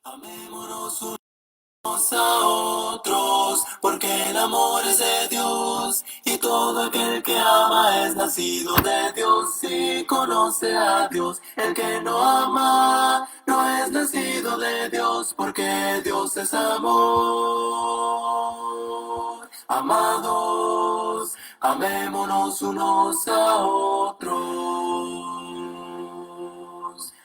Amémonos unos a otros, porque el amor es de Dios, y todo aquel que ama es nacido de Dios y conoce a Dios. El que no ama no es nacido de Dios, porque Dios es amor. Amados, amémonos unos a otros.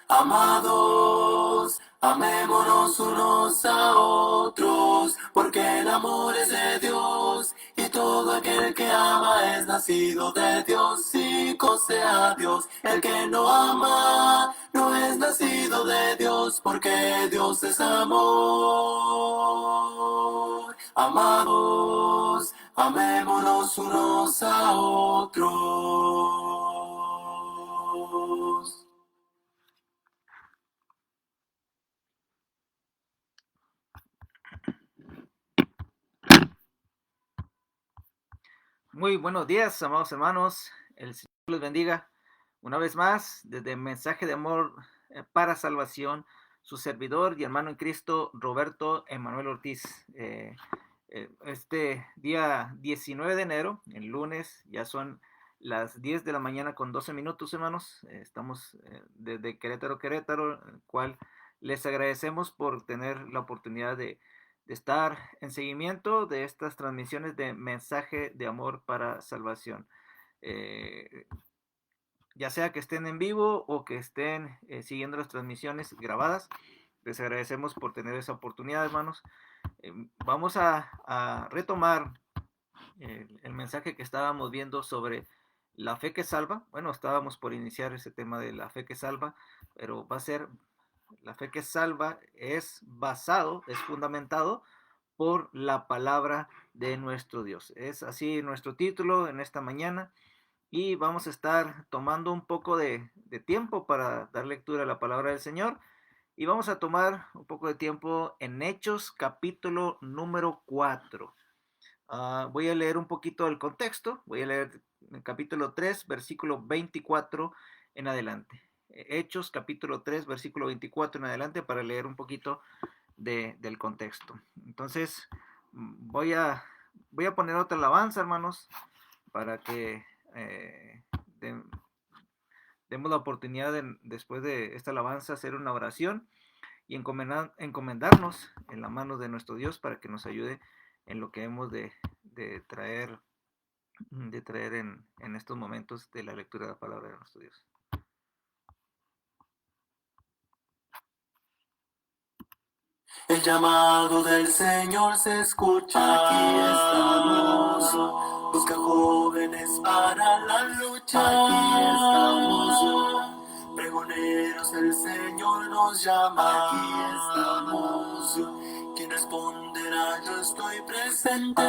Amados, amémonos unos a otros, porque el amor es de Dios, y todo aquel que ama es nacido de Dios y conoce a Dios. El que no ama no es nacido de Dios, porque Dios es amor. Amados, amémonos unos a otros. Muy buenos días, amados hermanos. El Señor los bendiga. Una vez más, desde Mensaje de Amor para Salvación, su servidor y hermano en Cristo, Roberto Emanuel Ortiz. Este día 19 de enero, el lunes, ya son las 10 de la mañana con 12 minutos, hermanos. Estamos desde Querétaro, el cual les agradecemos por tener la oportunidad de estar en seguimiento de estas transmisiones de Mensaje de Amor para Salvación. Ya sea que estén en vivo o que estén siguiendo las transmisiones grabadas, les agradecemos por tener esa oportunidad, hermanos. Vamos a retomar el mensaje que estábamos viendo sobre la fe que salva. Bueno, estábamos por iniciar ese tema de la fe que salva, pero va a ser la fe que salva es basado, es fundamentado por la palabra de nuestro Dios. Es así nuestro título en esta mañana, y vamos a estar tomando un poco de tiempo para dar lectura a la palabra del Señor, y vamos a tomar un poco de tiempo en Hechos capítulo número 4. Voy a leer un poquito el contexto, voy a leer el capítulo 3, versículo 24 en adelante. Hechos capítulo 3, versículo 24 en adelante, para leer un poquito del contexto. Entonces, voy a poner otra alabanza, hermanos, para que demos la oportunidad de, después de esta alabanza, hacer una oración y encomendarnos en la mano de nuestro Dios para que nos ayude en lo que hemos de traer en estos momentos de la lectura de la palabra de nuestro Dios. El llamado del Señor se escucha, aquí estamos. Busca jóvenes para la lucha, aquí estamos. Pregoneros, el Señor nos llama, aquí estamos. ¿Quién responderá? Yo estoy presente.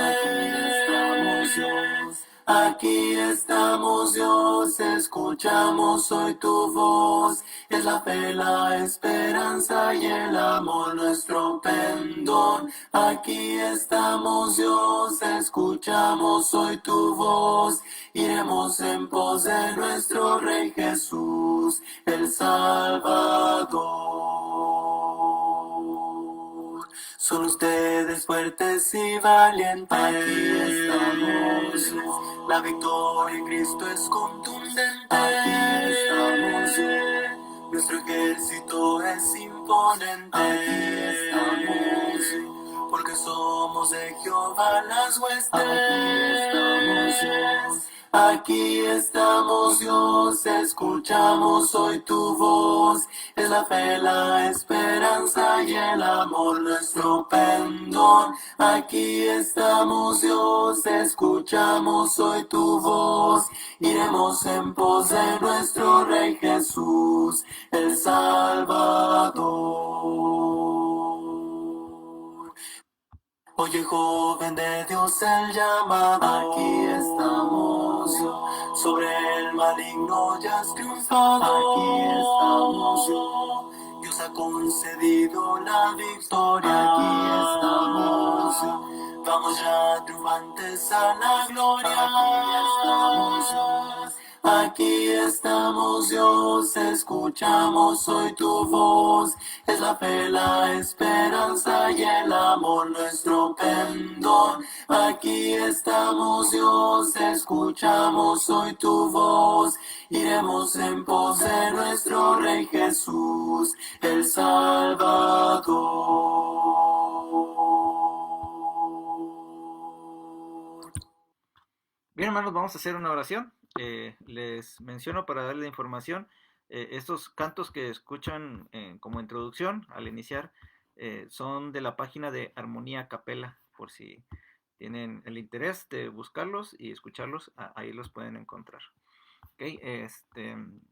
Aquí estamos, Dios, escuchamos hoy tu voz. Es la fe, la esperanza y el amor nuestro pendón. Aquí estamos, Dios, escuchamos hoy tu voz. Iremos en pos de nuestro Rey Jesús, el Salvador. Son ustedes fuertes y valientes. Aquí estamos. La victoria en Cristo es contundente. Aquí estamos. Nuestro ejército es imponente. Aquí estamos. Porque somos de Jehová las huestes. Aquí estamos, Dios, escuchamos hoy tu voz. Es la fe, la esperanza y el amor nuestro pendón. Aquí estamos, Dios, escuchamos hoy tu voz. Iremos en pos de nuestro Rey Jesús, el Salvador. Oye, joven de Dios, el llamado. Aquí estamos. Sobre el maligno ya has triunfado. Aquí estamos. Dios ha concedido la victoria. Aquí estamos. Vamos ya triunfantes a la gloria. Aquí estamos. Aquí estamos Dios, escuchamos hoy tu voz. Es la fe, la esperanza y el amor nuestro pendón. Aquí estamos Dios, escuchamos hoy tu voz. Iremos en pos de nuestro Rey Jesús, el Salvador. Bien, hermanos, vamos a hacer una oración. Les menciono para darle información, estos cantos que escuchan como introducción al iniciar son de la página de Armonía Capela, por si tienen el interés de buscarlos y escucharlos, ahí los pueden encontrar. Okay,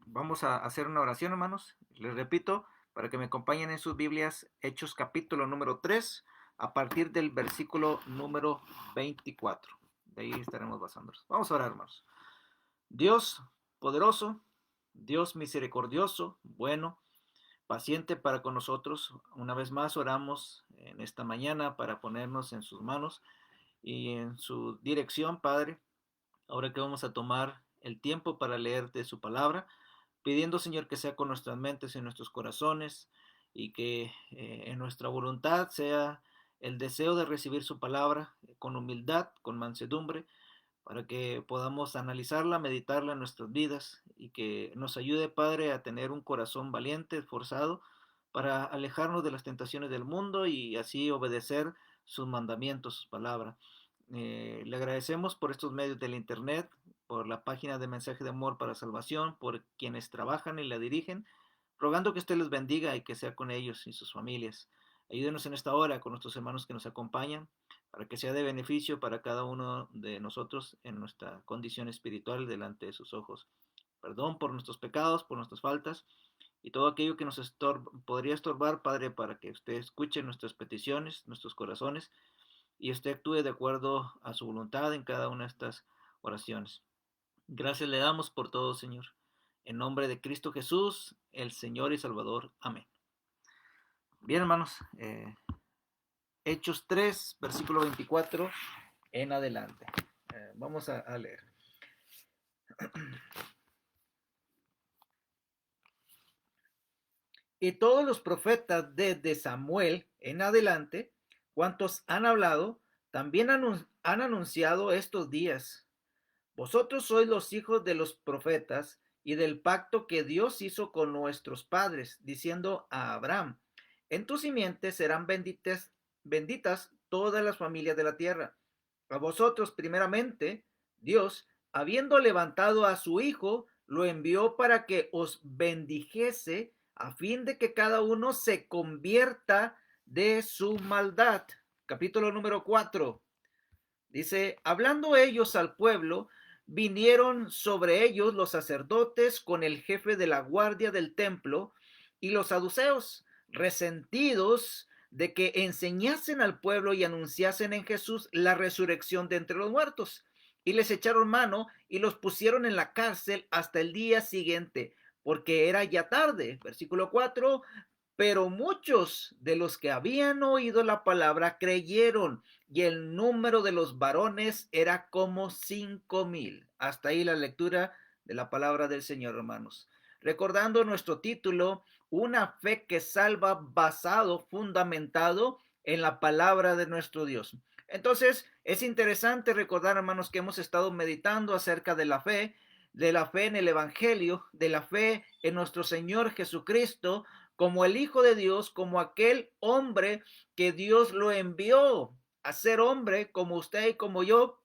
vamos a hacer una oración, hermanos. Les repito, para que me acompañen en sus Biblias, Hechos capítulo número 3, a partir del versículo número 24. De ahí estaremos basándonos. Vamos a orar, hermanos. Dios poderoso, Dios misericordioso, bueno, paciente para con nosotros. Una vez más oramos en esta mañana para ponernos en sus manos y en su dirección, Padre. Ahora que vamos a tomar el tiempo para leer de su palabra, pidiendo, Señor, que sea con nuestras mentes y nuestros corazones y que en nuestra voluntad sea el deseo de recibir su palabra con humildad, con mansedumbre, para que podamos analizarla, meditarla en nuestras vidas y que nos ayude, Padre, a tener un corazón valiente, esforzado, para alejarnos de las tentaciones del mundo y así obedecer sus mandamientos, sus palabras. Le agradecemos por estos medios del internet, por la página de Mensaje de Amor para Salvación, por quienes trabajan y la dirigen, rogando que usted les bendiga y que sea con ellos y sus familias. Ayúdenos en esta hora con nuestros hermanos que nos acompañan, para que sea de beneficio para cada uno de nosotros en nuestra condición espiritual delante de sus ojos. Perdón por nuestros pecados, por nuestras faltas y todo aquello que nos podría estorbar, Padre, para que usted escuche nuestras peticiones, nuestros corazones y usted actúe de acuerdo a su voluntad en cada una de estas oraciones. Gracias le damos por todo, Señor. En nombre de Cristo Jesús, el Señor y Salvador. Amén. Bien, hermanos, Hechos 3, versículo 24 en adelante. Vamos a leer. Y todos los profetas desde Samuel en adelante, cuantos han hablado, también han anunciado estos días. Vosotros sois los hijos de los profetas y del pacto que Dios hizo con nuestros padres, diciendo a Abraham, en tu simiente serán benditas todas las familias de la tierra. A vosotros primeramente, Dios, habiendo levantado a su Hijo, lo envió para que os bendijese, a fin de que cada uno se convierta de su maldad. Capítulo número 4. Dice, hablando ellos al pueblo, vinieron sobre ellos los sacerdotes con el jefe de la guardia del templo y los saduceos, resentidos de que enseñasen al pueblo y anunciasen en Jesús la resurrección de entre los muertos. Y les echaron mano y los pusieron en la cárcel hasta el día siguiente, porque era ya tarde. Versículo 4. Pero muchos de los que habían oído la palabra creyeron, y el número de los varones era como 5,000. Hasta ahí la lectura de la palabra del Señor, hermanos. Recordando nuestro título, una fe que salva, basado, fundamentado en la palabra de nuestro Dios. Entonces, es interesante recordar, hermanos, que hemos estado meditando acerca de la fe en el Evangelio, de la fe en nuestro Señor Jesucristo, como el Hijo de Dios, como aquel hombre que Dios lo envió a ser hombre como usted y como yo,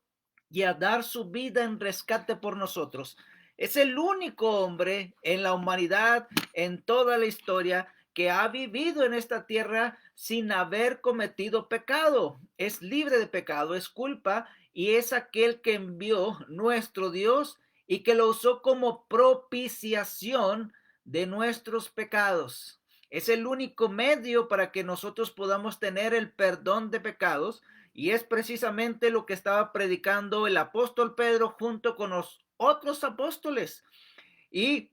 y a dar su vida en rescate por nosotros. Es el único hombre en la humanidad, en toda la historia, que ha vivido en esta tierra sin haber cometido pecado. Es libre de pecado, es culpa, y es aquel que envió nuestro Dios y que lo usó como propiciación de nuestros pecados. Es el único medio para que nosotros podamos tener el perdón de pecados, y es precisamente lo que estaba predicando el apóstol Pedro junto con los otros apóstoles. Y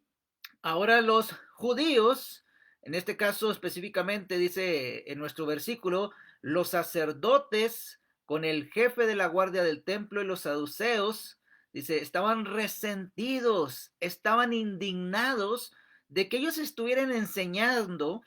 ahora los judíos, en este caso específicamente dice en nuestro versículo, los sacerdotes con el jefe de la guardia del templo y los saduceos, Dice, estaban resentidos, estaban indignados de que ellos estuvieran enseñando,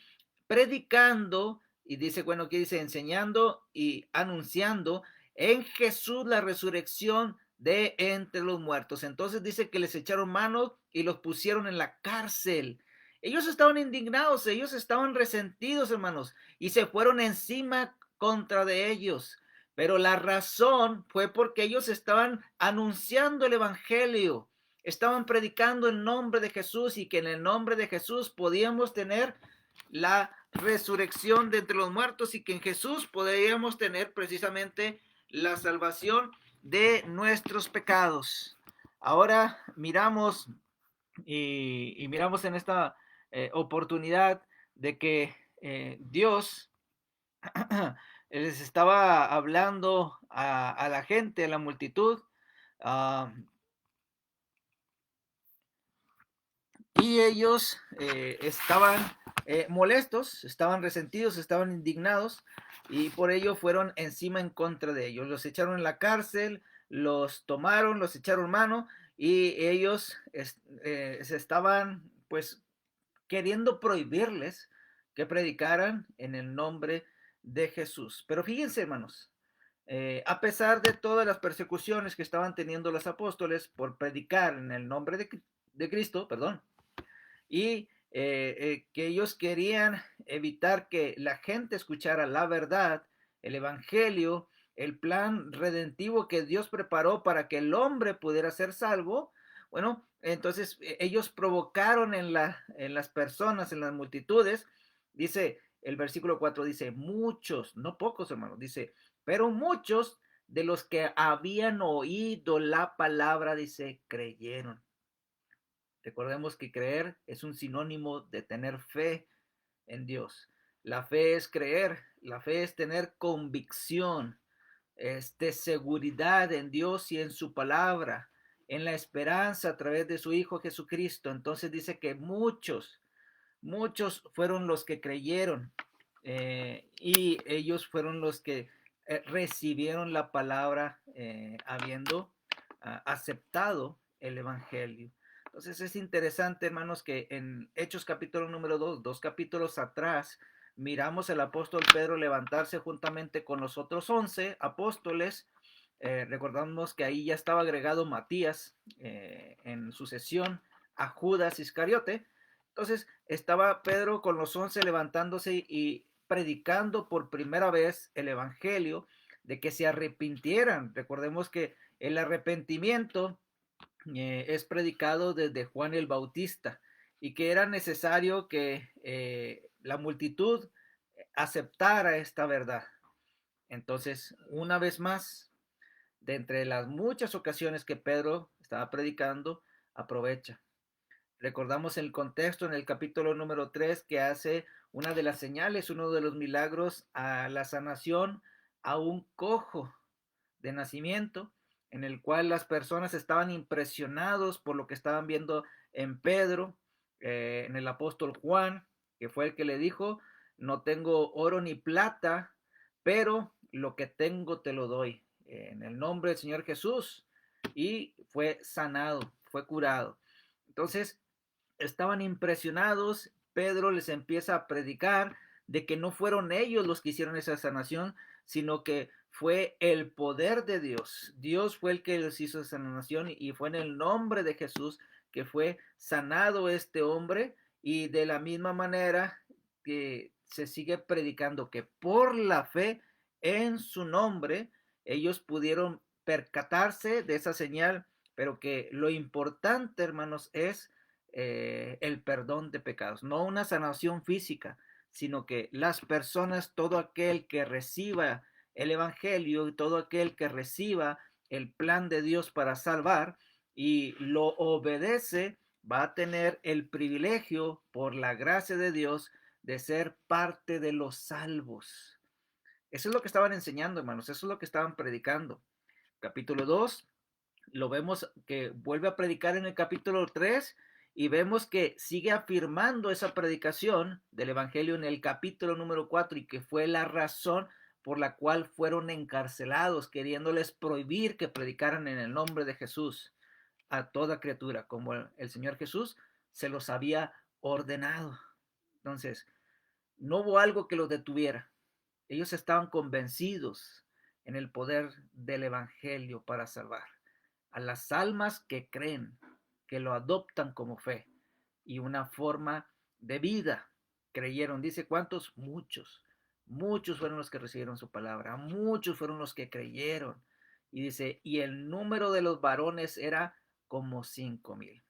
predicando, y dice, bueno, ¿qué dice? Enseñando y anunciando en Jesús la resurrección de entre los muertos. Entonces dice que les echaron mano y los pusieron en la cárcel. Ellos estaban indignados, ellos estaban resentidos, hermanos, y se fueron encima contra de ellos. Pero la razón fue porque ellos estaban anunciando el evangelio, estaban predicando en nombre de Jesús, y que en el nombre de Jesús podíamos tener la resurrección de entre los muertos, y que en Jesús podríamos tener precisamente la salvación de nuestros pecados. Ahora miramos y miramos en esta oportunidad de que Dios les estaba hablando a la gente, a la multitud, y ellos estaban molestos, estaban resentidos, estaban indignados, y por ello fueron encima en contra de ellos. Los echaron en la cárcel, los tomaron, los echaron mano, y ellos se estaban pues queriendo prohibirles que predicaran en el nombre de Jesús. Pero fíjense, hermanos, a pesar de todas las persecuciones que estaban teniendo los apóstoles por predicar en el nombre de Cristo, perdón, y que ellos querían evitar que la gente escuchara la verdad, el evangelio, el plan redentivo que Dios preparó para que el hombre pudiera ser salvo. Bueno, entonces ellos provocaron en las personas, en las multitudes. Dice el versículo 4, dice, muchos, no pocos, hermanos, dice, pero muchos de los que habían oído la palabra, dice, creyeron. Recordemos que creer es un sinónimo de tener fe en Dios. La fe es creer, la fe es tener convicción, seguridad en Dios y en su palabra, en la esperanza a través de su Hijo Jesucristo. Entonces dice que muchos fueron los que creyeron, y ellos fueron los que recibieron la palabra, habiendo aceptado el evangelio. Entonces es interesante, hermanos, que en Hechos capítulo número 2 capítulos atrás, miramos al apóstol Pedro levantarse juntamente con los otros 11 apóstoles. Recordamos que ahí ya estaba agregado Matías en sucesión a Judas Iscariote. Entonces estaba Pedro con los 11 levantándose y predicando por primera vez el evangelio, de que se arrepintieran. Recordemos que el arrepentimiento es predicado desde Juan el Bautista, y que era necesario que la multitud aceptara esta verdad. Entonces, una vez más, de entre las muchas ocasiones que Pedro estaba predicando, aprovecha. Recordamos el contexto en el capítulo número 3, que hace una de las señales, uno de los milagros, a la sanación a un cojo de nacimiento, en el cual las personas estaban impresionados por lo que estaban viendo en Pedro, en el apóstol Juan, que fue el que le dijo, no tengo oro ni plata, pero lo que tengo te lo doy, en el nombre del Señor Jesús, y fue sanado, fue curado. Entonces, estaban impresionados. Pedro les empieza a predicar de que no fueron ellos los que hicieron esa sanación, sino que fue el poder de Dios. Dios fue el que les hizo esa sanación, y fue en el nombre de Jesús que fue sanado este hombre. Y de la misma manera que se sigue predicando que por la fe en su nombre ellos pudieron percatarse de esa señal, pero que lo importante, hermanos, es el perdón de pecados, no una sanación física, sino que las personas, todo aquel que reciba el evangelio y todo aquel que reciba el plan de Dios para salvar y lo obedece, va a tener el privilegio, por la gracia de Dios, de ser parte de los salvos. Eso es lo que estaban enseñando, hermanos, eso es lo que estaban predicando. Capítulo 2, lo vemos que vuelve a predicar en el capítulo 3, y vemos que sigue afirmando esa predicación del evangelio en el capítulo número 4, y que fue la razón por la cual fueron encarcelados, queriéndoles prohibir que predicaran en el nombre de Jesús a toda criatura, como el Señor Jesús se los había ordenado. Entonces, no hubo algo que los detuviera. Ellos estaban convencidos en el poder del Evangelio para salvar a las almas que creen, que lo adoptan como fe y una forma de vida. Creyeron, dice, ¿cuántos? Muchos. Muchos fueron los que recibieron su palabra, muchos fueron los que creyeron. Y dice, y el número de los varones era como 5,000.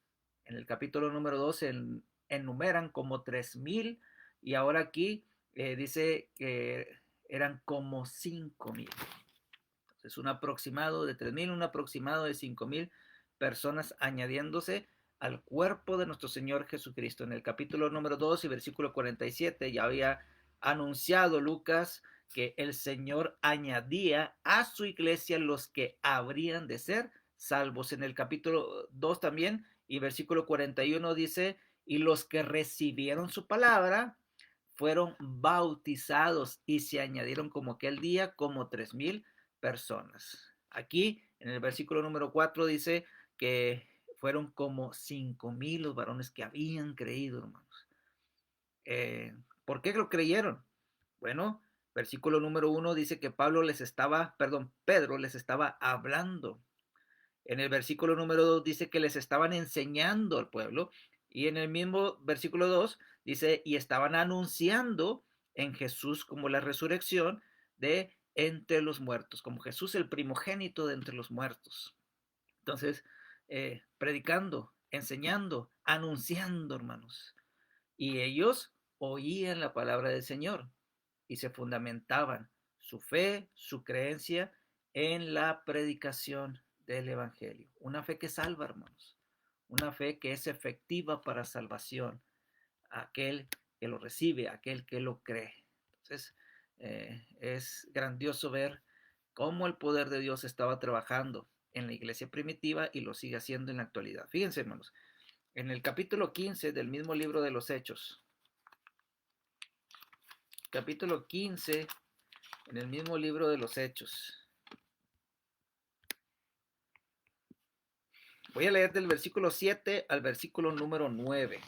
En el capítulo número 12 enumeran como 3,000 y ahora aquí dice que eran como 5,000. Entonces un aproximado de 3,000, un aproximado de 5,000 personas añadiéndose al cuerpo de nuestro Señor Jesucristo. En el capítulo número 2 y versículo 47 ya había anunciado Lucas que el Señor añadía a su iglesia los que habrían de ser salvos. En el capítulo 2 también y versículo 41 dice, y los que recibieron su palabra fueron bautizados y se añadieron como aquel día como 3,000 personas. Aquí en el versículo número 4 dice que fueron como 5,000 los varones que habían creído, hermanos. ¿Por qué lo creyeron? Bueno, versículo número 1 dice que Pedro les estaba hablando. En el versículo número 2 dice que les estaban enseñando al pueblo. Y en el mismo versículo 2 dice, y estaban anunciando en Jesús como la resurrección de entre los muertos, como Jesús el primogénito de entre los muertos. Entonces, predicando, enseñando, anunciando, hermanos. Y ellos oían la palabra del Señor y se fundamentaban su fe, su creencia en la predicación del Evangelio. Una fe que salva, hermanos. Una fe que es efectiva para salvación. Aquel que lo recibe, aquel que lo cree. Entonces, es grandioso ver cómo el poder de Dios estaba trabajando en la iglesia primitiva y lo sigue haciendo en la actualidad. Fíjense, hermanos, en el capítulo 15 del mismo libro de los Hechos, capítulo 15 en el mismo libro de los Hechos. Voy a leer del versículo 7 al versículo número 9.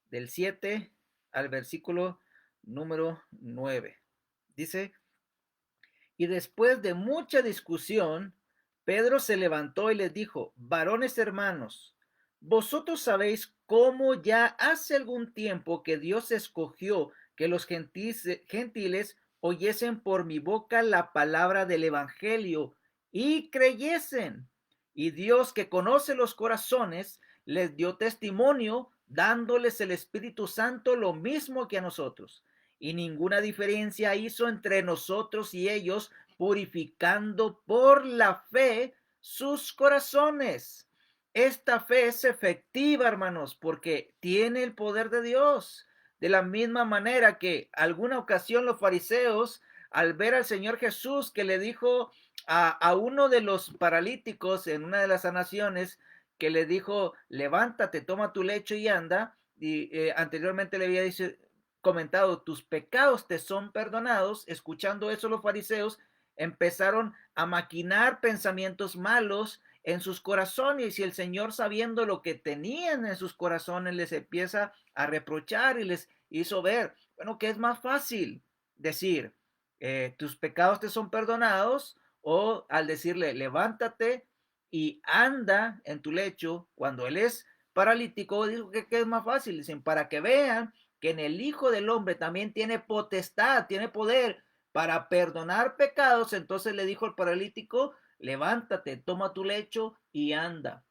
Del 7 al versículo número 9. Dice, y después de mucha discusión, Pedro se levantó y les dijo, varones hermanos, vosotros sabéis cómo ya hace algún tiempo que Dios escogió que los gentiles oyesen por mi boca la palabra del evangelio y creyesen. Y Dios, que conoce los corazones, les dio testimonio, dándoles el Espíritu Santo lo mismo que a nosotros. Y ninguna diferencia hizo entre nosotros y ellos, purificando por la fe sus corazones. Esta fe es efectiva, hermanos, porque tiene el poder de Dios. De la misma manera que alguna ocasión los fariseos, al ver al Señor Jesús, que le dijo a uno de los paralíticos en una de las sanaciones, que le dijo, levántate, toma tu lecho y anda, y anteriormente le había comentado, tus pecados te son perdonados. Escuchando eso, los fariseos empezaron a maquinar pensamientos malos en sus corazones, y el Señor, sabiendo lo que tenían en sus corazones, les empieza a reprochar y les hizo ver, bueno, que es más fácil decir, tus pecados te son perdonados, o al decirle, levántate y anda en tu lecho, cuando él es paralítico. Dijo que es más fácil, dicen, para que vean que en el Hijo del Hombre también tiene potestad, tiene poder para perdonar pecados. Entonces le dijo al paralítico, levántate, toma tu lecho y anda.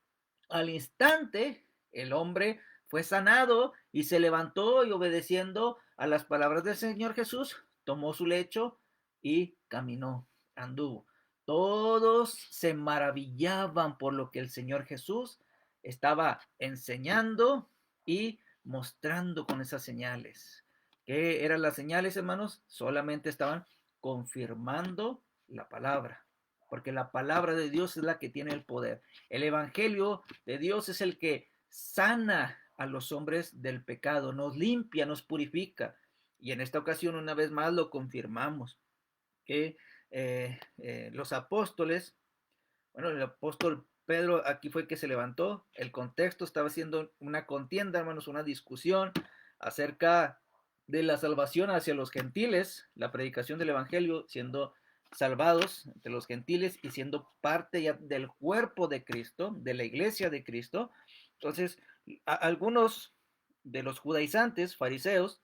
Al instante, el hombre fue sanado y se levantó, y obedeciendo a las palabras del Señor Jesús, tomó su lecho y caminó, anduvo. Todos se maravillaban por lo que el Señor Jesús estaba enseñando y mostrando con esas señales. ¿Qué eran las señales, hermanos? Solamente estaban confirmando la palabra, porque la palabra de Dios es la que tiene el poder. El evangelio de Dios es el que sana a los hombres del pecado, nos limpia, nos purifica. Y en esta ocasión, una vez más, lo confirmamos, que los apóstoles, bueno, el apóstol Pedro aquí fue que se levantó, el contexto estaba siendo una contienda, hermanos, una discusión acerca de la salvación hacia los gentiles, la predicación del evangelio, siendo salvados entre los gentiles y siendo parte ya del cuerpo de Cristo, de la iglesia de Cristo. Entonces, algunos de los judaizantes, fariseos,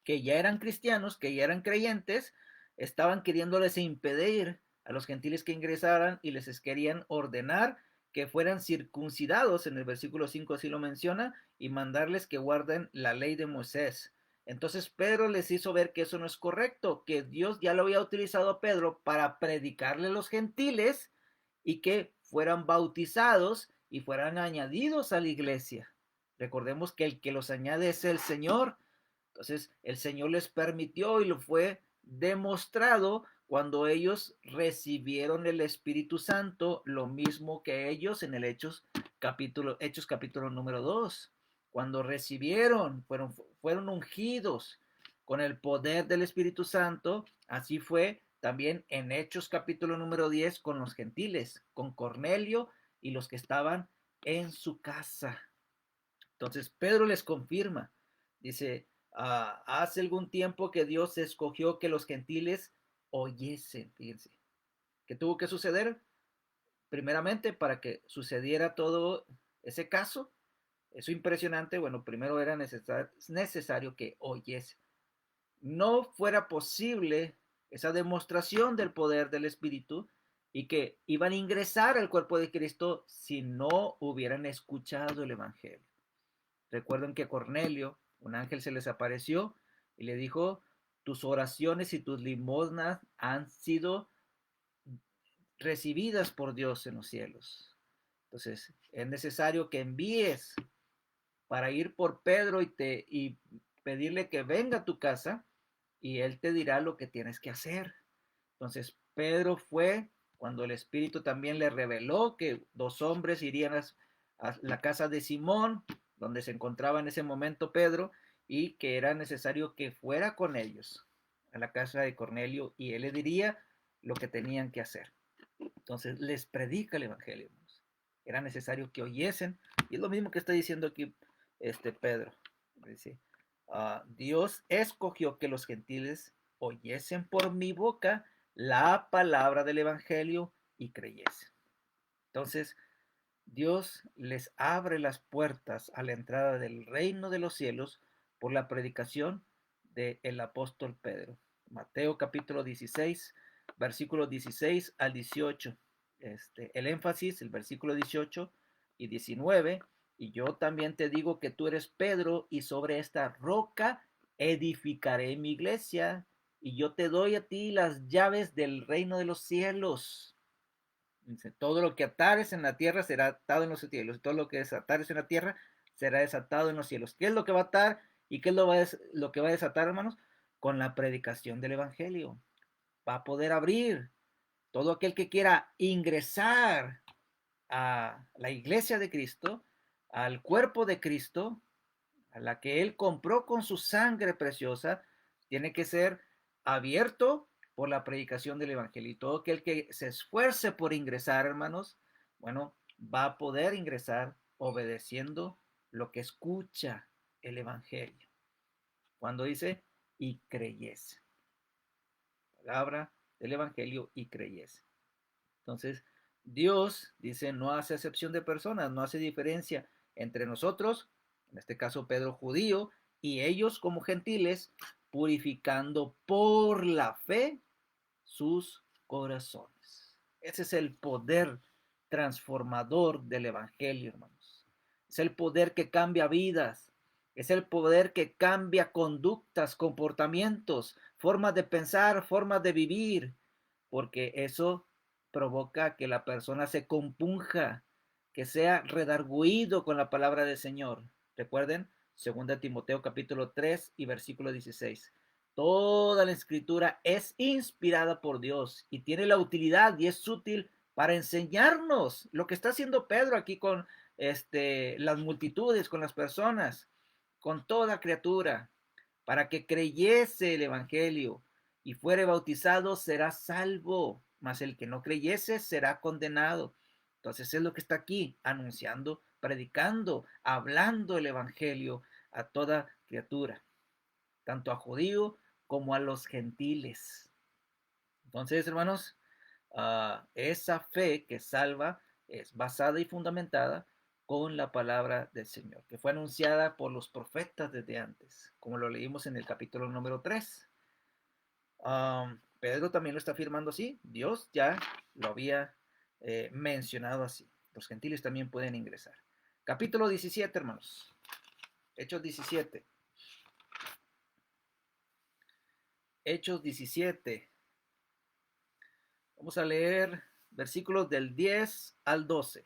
que ya eran cristianos, que ya eran creyentes, estaban queriéndoles impedir a los gentiles que ingresaran y les querían ordenar que fueran circuncidados, en el versículo 5 así lo menciona, y mandarles que guarden la ley de Moisés. Entonces Pedro les hizo ver que eso no es correcto, que Dios ya lo había utilizado a Pedro para predicarle a los gentiles y que fueran bautizados y fueran añadidos a la iglesia. Recordemos que el que los añade es el Señor. Entonces el Señor les permitió y lo fue demostrado cuando ellos recibieron el Espíritu Santo, lo mismo que ellos en el Hechos capítulo número 2. Cuando recibieron, fueron ungidos con el poder del Espíritu Santo, así fue también en Hechos capítulo número 10 con los gentiles, con Cornelio y los que estaban en su casa. Entonces Pedro les confirma, dice, hace algún tiempo que Dios escogió que los gentiles oyesen, fíjense, ¿qué tuvo que suceder? Primeramente, para que sucediera todo ese caso, eso impresionante, bueno, primero era necesario que oyese. No fuera posible esa demostración del poder del Espíritu y que iban a ingresar al cuerpo de Cristo si no hubieran escuchado el Evangelio. Recuerden que Cornelio, un ángel se les apareció y le dijo, tus oraciones y tus limosnas han sido recibidas por Dios en los cielos. Entonces, es necesario que envíes para ir por Pedro y pedirle que venga a tu casa y él te dirá lo que tienes que hacer. Entonces, Pedro fue cuando el Espíritu también le reveló que 2 hombres irían a la casa de Simón, donde se encontraba en ese momento Pedro, y que era necesario que fuera con ellos a la casa de Cornelio y él le diría lo que tenían que hacer. Entonces les predica el Evangelio. Era necesario que oyesen, y es lo mismo que está diciendo aquí Pedro. Dice, Dios escogió que los gentiles oyesen por mi boca la palabra del Evangelio y creyesen. Entonces, Dios les abre las puertas a la entrada del reino de los cielos por la predicación del apóstol Pedro. Mateo capítulo 16, versículos 16 al 18. El énfasis, el versículo 18 y 19. Y yo también te digo que tú eres Pedro y sobre esta roca edificaré mi iglesia y yo te doy a ti las llaves del reino de los cielos. Dice, todo lo que atares en la tierra será atado en los cielos, y todo lo que desatares en la tierra será desatado en los cielos. ¿Qué es lo que va a atar y qué es lo que va a desatar, hermanos? Con la predicación del Evangelio. Va a poder abrir todo aquel que quiera ingresar a la iglesia de Cristo, al cuerpo de Cristo, a la que Él compró con su sangre preciosa, tiene que ser abierto por la predicación del Evangelio. Y todo aquel que se esfuerce por ingresar, hermanos, bueno, va a poder ingresar obedeciendo lo que escucha el Evangelio. Cuando dice, y creyese. Palabra del Evangelio y creyese. Entonces, Dios, dice, no hace acepción de personas, no hace diferencia entre nosotros, en este caso Pedro judío, y ellos como gentiles, purificando por la fe sus corazones. Ese es el poder transformador del Evangelio, hermanos. Es el poder que cambia vidas. Es el poder que cambia conductas, comportamientos, formas de pensar, formas de vivir, porque eso provoca que la persona se compunja, que sea redarguido con la palabra del Señor. Recuerden, 2 Timoteo capítulo 3 y versículo 16. Toda la escritura es inspirada por Dios y tiene la utilidad y es útil para enseñarnos lo que está haciendo Pedro aquí con las multitudes, con las personas, con toda criatura. para que creyese el evangelio y fuere bautizado, será salvo, mas el que no creyese será condenado. Entonces es lo que está aquí, anunciando, predicando, hablando el evangelio a toda criatura, tanto a judío como a los gentiles. Entonces, hermanos, esa fe que salva es basada y fundamentada con la palabra del Señor, que fue anunciada por los profetas desde antes, como lo leímos en el capítulo número 3. Pedro también lo está afirmando así, Dios ya lo había mencionado así. Los gentiles también pueden ingresar. Capítulo 17, hermanos. Hechos 17. Hechos 17. Vamos a leer versículos del 10 al 12.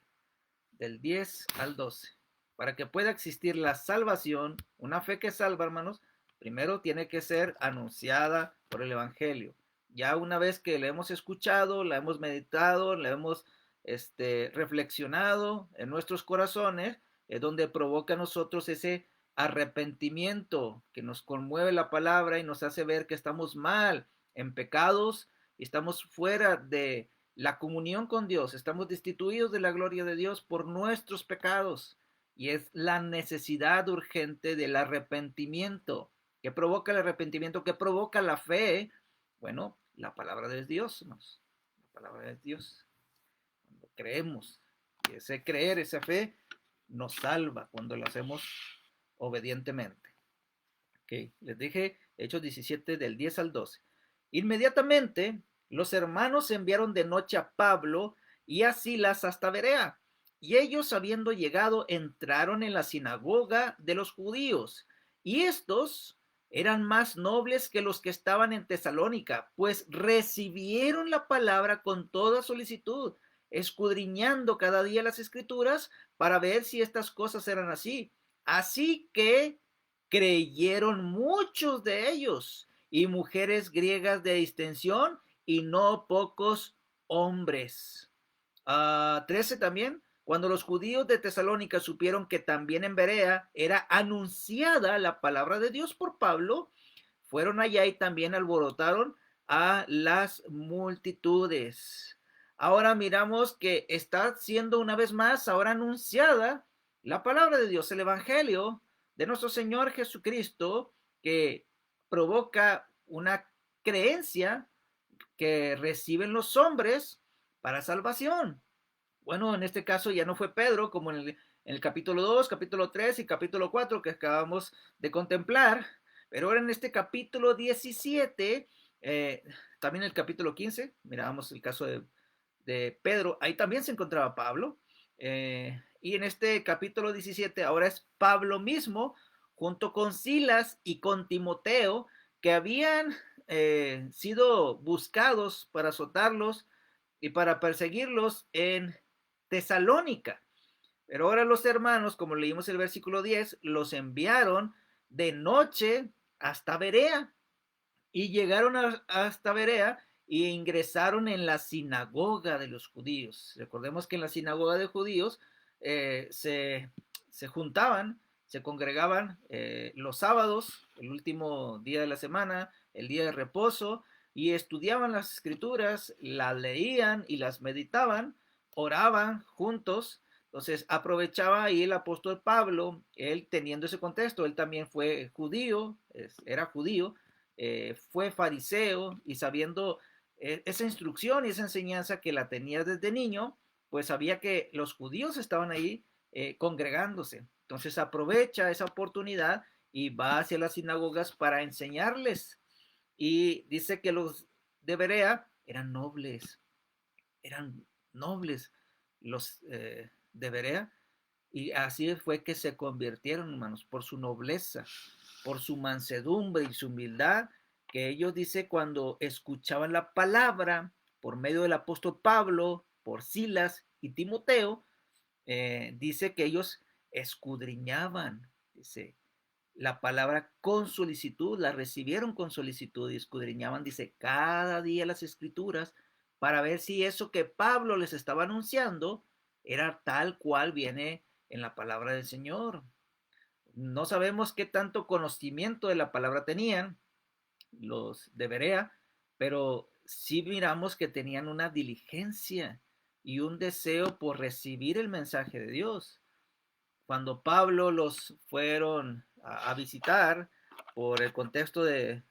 Del 10 al 12. Para que pueda existir la salvación, una fe que salva, hermanos, primero tiene que ser anunciada por el Evangelio. Ya una vez que la hemos escuchado, la hemos meditado, la hemos reflexionado en nuestros corazones, es donde provoca a nosotros ese arrepentimiento que nos conmueve la palabra y nos hace ver que estamos mal, en pecados, y estamos fuera de la comunión con Dios, estamos destituidos de la gloria de Dios por nuestros pecados. Y es la necesidad urgente del arrepentimiento. ¿Qué provoca el arrepentimiento? ¿Qué provoca la fe? Bueno, la palabra de Dios, hermanos. La palabra de Dios. Cuando creemos, y ese creer, esa fe, nos salva cuando lo hacemos obedientemente. Okay. Les dije Hechos 17 del 10 al 12. Inmediatamente los hermanos enviaron de noche a Pablo y a Silas hasta Berea. Y ellos, habiendo llegado, entraron en la sinagoga de los judíos. Y estos eran más nobles que los que estaban en Tesalónica, pues recibieron la palabra con toda solicitud, escudriñando cada día las escrituras para ver si estas cosas eran así. Así que creyeron muchos de ellos, y mujeres griegas de distensión, y no pocos hombres. 13 también. Cuando los judíos de Tesalónica supieron que también en Berea era anunciada la palabra de Dios por Pablo, fueron allá y también alborotaron a las multitudes. Ahora miramos que está siendo una vez más ahora anunciada la palabra de Dios, el evangelio de nuestro Señor Jesucristo, que provoca una creencia que reciben los hombres para salvación. Bueno, en este caso ya no fue Pedro, como en el capítulo 2, capítulo 3 y capítulo 4 que acabamos de contemplar, pero ahora en este capítulo 17, también el capítulo 15, mirábamos el caso de Pedro, ahí también se encontraba Pablo, y en este capítulo 17 ahora es Pablo mismo, junto con Silas y con Timoteo, que habían sido buscados para azotarlos y para perseguirlos en Tesalónica. Pero ahora los hermanos, como leímos el versículo 10, los enviaron de noche hasta Berea, y llegaron hasta Berea y ingresaron en la sinagoga de los judíos. Recordemos que en la sinagoga de judíos se juntaban, se congregaban los sábados, el último día de la semana, el día de reposo, y estudiaban las escrituras, las leían y las meditaban, oraban juntos. Entonces aprovechaba ahí el apóstol Pablo, él teniendo ese contexto, él también fue judío, era judío, fue fariseo, y sabiendo esa instrucción y esa enseñanza que la tenía desde niño, pues sabía que los judíos estaban ahí congregándose. Entonces aprovecha esa oportunidad y va hacia las sinagogas para enseñarles. Y dice que los de Berea eran nobles los de Berea, y así fue que se convirtieron, hermanos, por su nobleza, por su mansedumbre y su humildad, que ellos, dice, cuando escuchaban la palabra por medio del apóstol Pablo, por Silas y Timoteo, dice que ellos escudriñaban, dice, la palabra con solicitud, la recibieron con solicitud y escudriñaban, dice, cada día las escrituras para ver si eso que Pablo les estaba anunciando era tal cual viene en la palabra del Señor. No sabemos qué tanto conocimiento de la palabra tenían los de Berea, pero sí miramos que tenían una diligencia y un deseo por recibir el mensaje de Dios. Cuando Pablo los fueron a visitar por el contexto de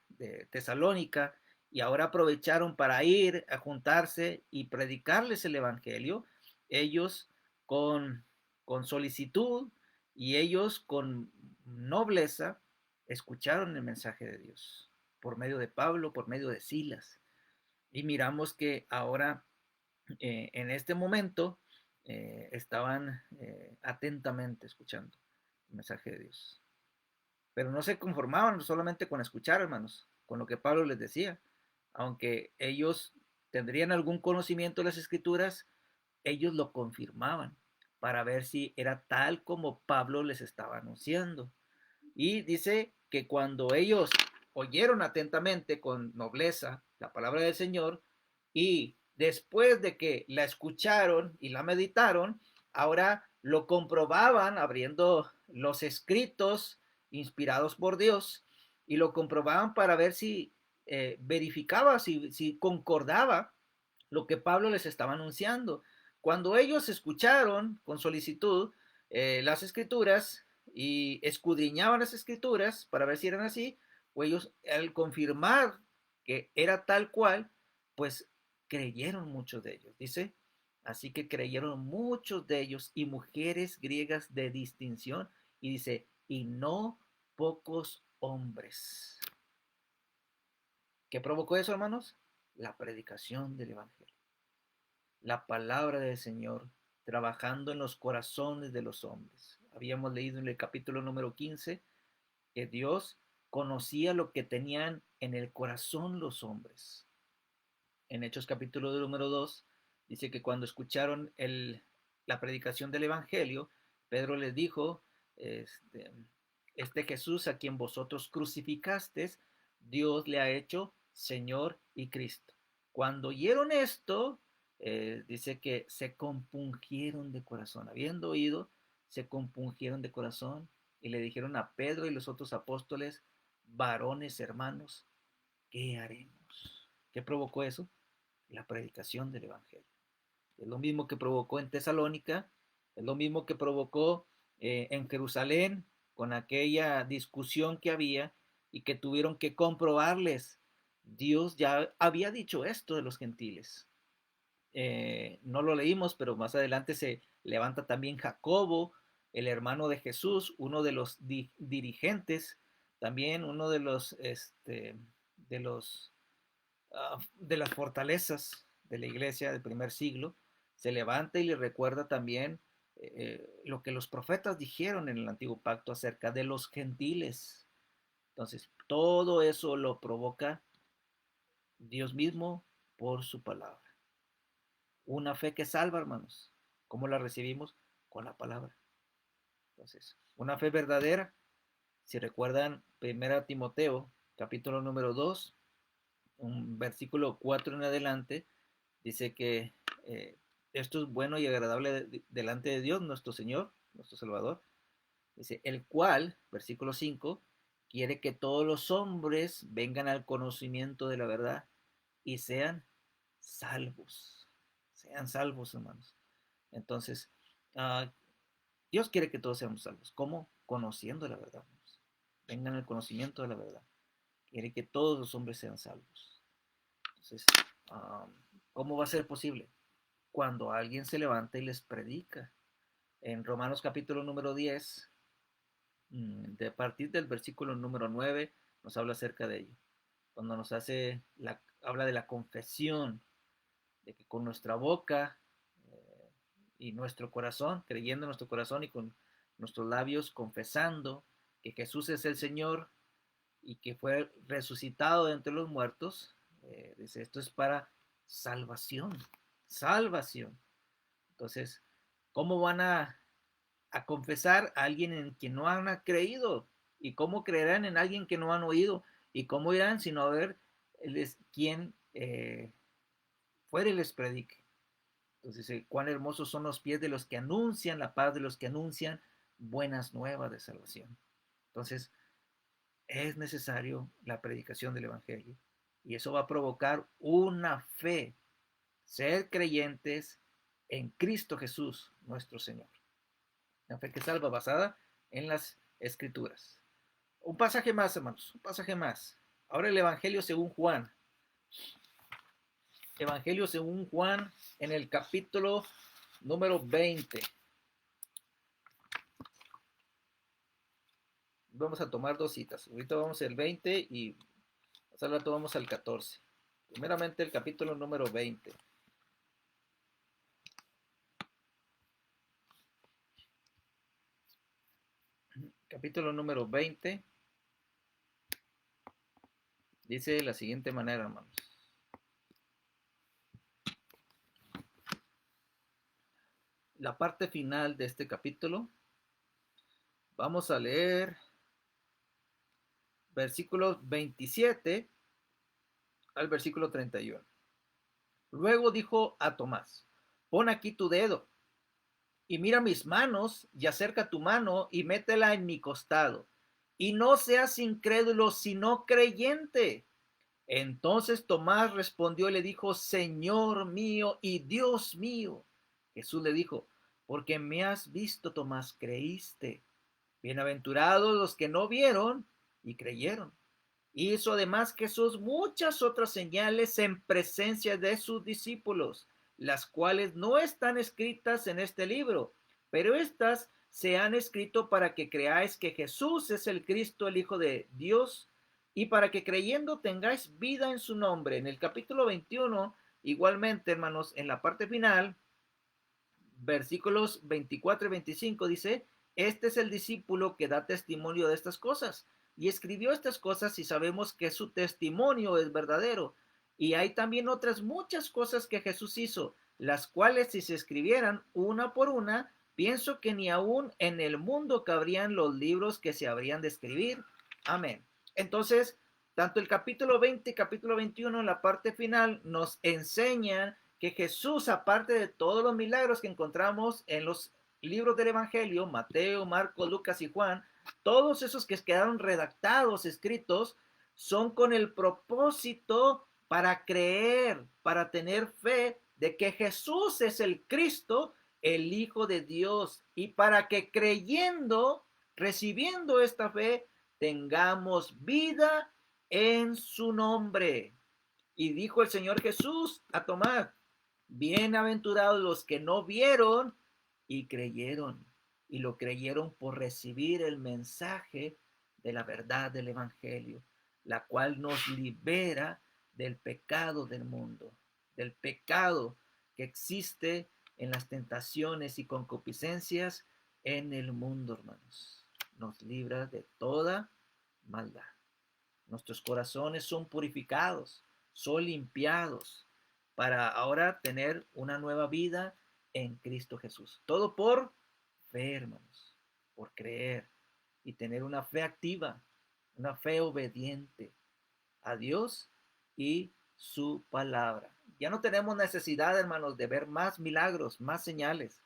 Tesalónica y ahora aprovecharon para ir a juntarse y predicarles el Evangelio, ellos con, con solicitud y ellos con nobleza escucharon el mensaje de Dios por medio de Pablo, por medio de Silas. Y miramos que ahora, en este momento, estaban atentamente escuchando el mensaje de Dios. Pero no se conformaban solamente con escuchar, hermanos, con lo que Pablo les decía. Aunque ellos tendrían algún conocimiento de las escrituras, ellos lo confirmaban para ver si era tal como Pablo les estaba anunciando. Y dice que cuando ellos oyeron atentamente con nobleza la palabra del Señor y después de que la escucharon y la meditaron, ahora lo comprobaban abriendo los escritos inspirados por Dios y lo comprobaban para ver si verificaba, si concordaba lo que Pablo les estaba anunciando. Cuando ellos escucharon con solicitud las escrituras y escudriñaban las escrituras para ver si eran así, o ellos al confirmar que era tal cual, pues creyeron muchos de ellos, dice. Así que creyeron muchos de ellos y mujeres griegas de distinción, y dice, y no pocos hombres. ¿Qué provocó eso, hermanos? La predicación del Evangelio. La palabra del Señor trabajando en los corazones de los hombres. Habíamos leído en el capítulo número 15 que Dios conocía lo que tenían en el corazón los hombres. En Hechos capítulo número 2 dice que cuando escucharon la predicación del Evangelio, Pedro les dijo, este Jesús a quien vosotros crucificasteis, Dios le ha hecho Señor y Cristo. Cuando oyeron esto, dice que se compungieron de corazón. Habiendo oído, se compungieron de corazón y le dijeron a Pedro y los otros apóstoles, varones hermanos, ¿qué haremos? ¿Qué provocó eso? La predicación del Evangelio. Es lo mismo que provocó en Tesalónica, es lo mismo que provocó en Jerusalén con aquella discusión que había y que tuvieron que comprobarles. Dios ya había dicho esto de los gentiles. No lo leímos, pero más adelante se levanta también Jacobo, el hermano de Jesús, uno de los dirigentes, también uno de las fortalezas de la iglesia del primer siglo, se levanta y le recuerda también lo que los profetas dijeron en el antiguo pacto acerca de los gentiles. Entonces, todo eso lo provoca Dios mismo por su palabra. Una fe que salva, hermanos. ¿Cómo la recibimos? Con la palabra. Entonces, una fe verdadera, si recuerdan 1 Timoteo, capítulo número 2, un versículo 4 en adelante, dice que esto es bueno y agradable delante de Dios, nuestro Señor, nuestro Salvador. Dice, el cual, versículo 5, quiere que todos los hombres vengan al conocimiento de la verdad y sean salvos. Sean salvos, hermanos. Entonces, Dios quiere que todos seamos salvos. ¿Cómo? Conociendo la verdad. Hermanos. Vengan al conocimiento de la verdad. Quiere que todos los hombres sean salvos. Entonces, ¿cómo va a ser posible? Cuando alguien se levanta y les predica. En Romanos capítulo número 10, de partir del versículo número 9, nos habla acerca de ello. Cuando nos habla de la confesión, de que con nuestra boca y nuestro corazón, creyendo en nuestro corazón y con nuestros labios confesando que Jesús es el Señor y que fue resucitado de entre los muertos, dice, esto es para salvación, salvación. Entonces, ¿cómo van a confesar a alguien en quien no han creído? ¿Y cómo creerán en alguien que no han oído? ¿Y cómo irán sino a ver quien fuera y les predique? Entonces, cuán hermosos son los pies de los que anuncian la paz, de los que anuncian buenas nuevas de salvación. Entonces, es necesario la predicación del Evangelio. Y eso va a provocar una fe, ser creyentes en Cristo Jesús, nuestro Señor. Una fe que salva basada en las Escrituras. Un pasaje más, hermanos, un pasaje más. Ahora el Evangelio según Juan. Evangelio según Juan en el capítulo número 20. Vamos a tomar dos citas. Ahorita vamos al 20 y al rato vamos al 14. Primeramente el capítulo número 20. Capítulo número 20. Dice de la siguiente manera, hermanos. La parte final de este capítulo. Vamos a leer versículos 27 al versículo 31. Luego dijo a Tomás, pon aquí tu dedo y mira mis manos y acerca tu mano y métela en mi costado. Y no seas incrédulo, sino creyente. Entonces Tomás respondió y le dijo, Señor mío y Dios mío. Jesús le dijo, porque me has visto, Tomás, creíste. Bienaventurados los que no vieron y creyeron. Hizo además Jesús muchas otras señales en presencia de sus discípulos, las cuales no están escritas en este libro, pero estas se han escrito para que creáis que Jesús es el Cristo, el Hijo de Dios, y para que creyendo tengáis vida en su nombre. En el capítulo 21, igualmente, hermanos, en la parte final, versículos 24 y 25 dice, este es el discípulo que da testimonio de estas cosas y escribió estas cosas y sabemos que su testimonio es verdadero. Y hay también otras muchas cosas que Jesús hizo, las cuales si se escribieran una por una, pienso que ni aún en el mundo cabrían los libros que se habrían de escribir. Amén. Entonces, tanto el capítulo 20 y capítulo 21, en la parte final, nos enseñan que Jesús, aparte de todos los milagros que encontramos en los libros del Evangelio, Mateo, Marcos, Lucas y Juan, todos esos que quedaron redactados, escritos, son con el propósito para creer, para tener fe de que Jesús es el Cristo, el Hijo de Dios, y para que creyendo, recibiendo esta fe, tengamos vida en su nombre. Y dijo el Señor Jesús a Tomás, bienaventurados los que no vieron y creyeron. Y lo creyeron por recibir el mensaje de la verdad del Evangelio, la cual nos libera del pecado del mundo, del pecado que existe en las tentaciones y concupiscencias en el mundo, hermanos. Nos libra de toda maldad. Nuestros corazones son purificados, son limpiados para ahora tener una nueva vida en Cristo Jesús. Todo por fe, hermanos, por creer y tener una fe activa, una fe obediente a Dios y su palabra. Ya no tenemos necesidad, hermanos, de ver más milagros, más señales.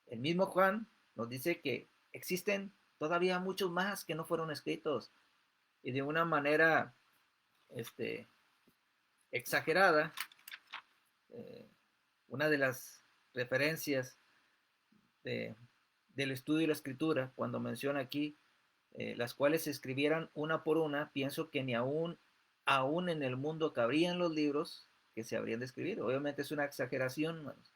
El mismo Juan nos dice que existen todavía muchos más que no fueron escritos y de una manera exagerada. Una de las referencias del estudio de la escritura, cuando menciona aquí, las cuales se escribieran una por una, pienso que ni aún en el mundo cabrían los libros que se habrían de escribir. Obviamente es una exageración, hermanos,